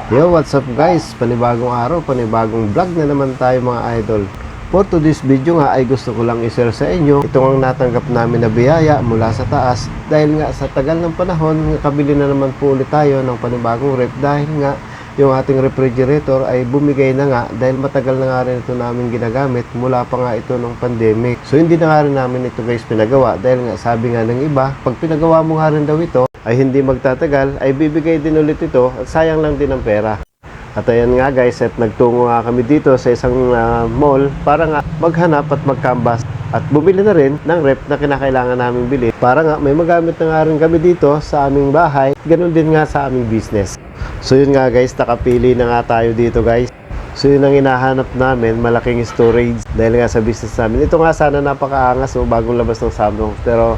Yo, what's up guys? Panibagong araw, panibagong vlog na naman tayo mga idol. For today's video nga ay gusto ko lang i-share sa inyo itong natanggap namin na biyaya mula sa taas. Dahil nga sa tagal ng panahon, kabili na naman po ulit tayo ng panibagong rep dahil nga yung ating refrigerator ay bumigay na nga dahil matagal na nga rin ito namin ginagamit mula pa nga ito ng pandemic. So hindi na nga rin namin ito guys pinagawa dahil nga sabi nga ng iba, pag pinagawa mo nga rin daw ito ay hindi magtatagal, ay bibigay din ulit ito at sayang lang din ang pera. At ayan nga guys, at nagtungo nga kami dito sa isang mall para nga maghanap at magkambas at bumili na rin ng rep na kinakailangan namin bili para nga may magamit na nga rin kami dito sa aming bahay, ganun din nga sa aming business. So yun nga guys, nakapili na nga tayo dito guys. So yun ang hinahanap namin, malaking storage dahil nga sa business namin. Ito nga sana napakaangas o bagong labas ng Samsung, pero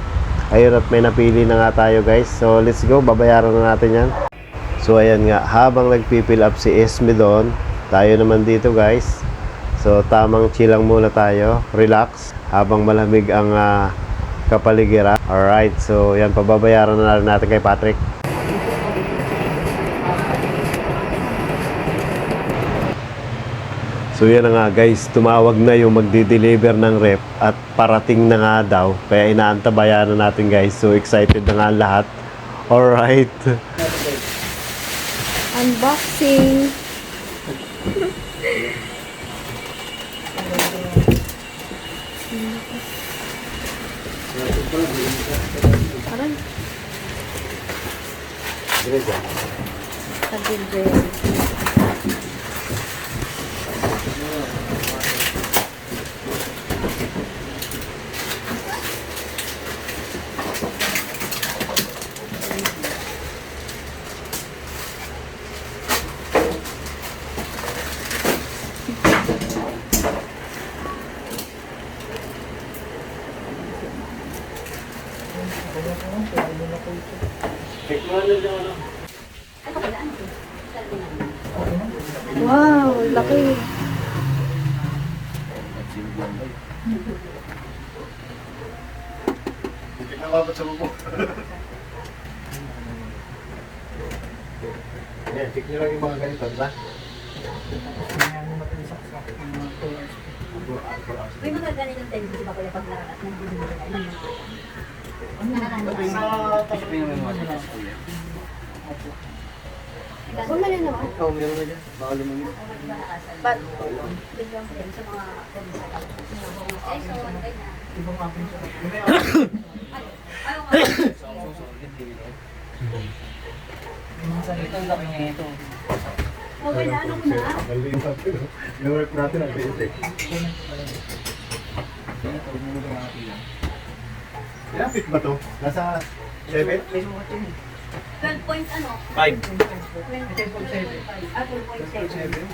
ayun at may napili na nga tayo guys. So let's go, babayaran na natin yan. So ayan nga, habang nagpipill up si Esme doon, tayo naman dito guys. So tamang chill lang muna tayo, relax habang malamig ang kapaligiran. Alright, so yan, pababayaran na natin kay Patrick. So yan na nga guys, tumawag na yung magdi-deliver ng rep at parating na nga daw. Kaya inaantabayan na natin guys. So excited na nga lahat. Alright. Unboxing. Aray. Tagilid. Wow, laki. Hindi na mabot sa bubo. Ayan, check nyo lang yung mga ganito, diba? May mga ganitong tendency ba kuya pag nararat ng bumili? Kung mali naman. Oo, meron na dyan. Baka lumamit. But, bigyan ko rin sa mga ay, so, ganyan. Ayaw nga. Okay na, ano ko na? Inuwork natin ang basic. Ilang feet ba to? Nasa 7? 12 point ano? 5. 12.7. Ah, 12.7.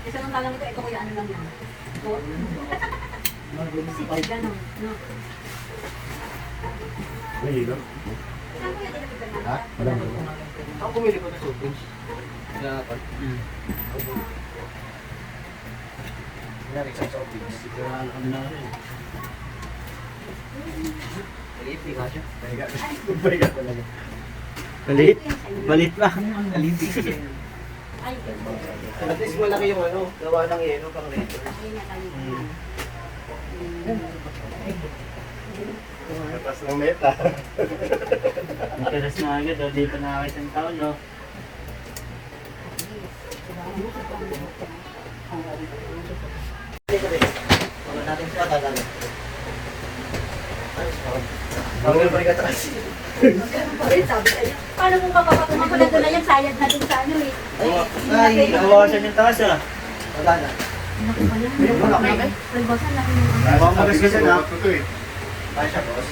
Isang ang talang ito, ito kuya, ano lang yan? Kasi gano'n, no? May hilo? Saan kuya tinapit na? Ha? Wala mo. Ako pumili ko na sobrang. Dapat. Nangyari sa shopping. Siguraan kami na ano eh. Maliit, di ka siya. Baiga talaga. Maliit? Maliit pa. Maliit. Ay, At least malaki yung ano, gawa ng yelo pang reto. Tapos ng meta. Matalas na agad, o. Di pa nakakit ang taon, no? Pagod natin siya, kagano. Pagod pa rin katras. paano mo papapatuman ko na doon na yan? Sayad na dun sa ano eh. Ay, nawawasan yung taas, ah. Wala na. Laki pa yan. Ay, boss, ang laki ng Mamagas kasi na. eh. Kaya siya, boss.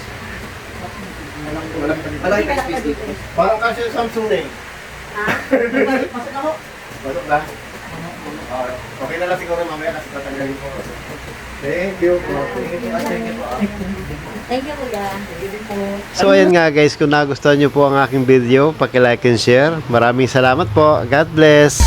Malaki ka space dito. Parang kasi yung Samsung na eh. Ha? Masok ako. Pasok na. Okay na lang siguro mamaya kasi tatanggalin ko. Thank you po. Thank you, kuya. So ayan nga guys, kung nagustuhan nyo po ang aking video, paki-like and share. Maraming salamat po. God bless!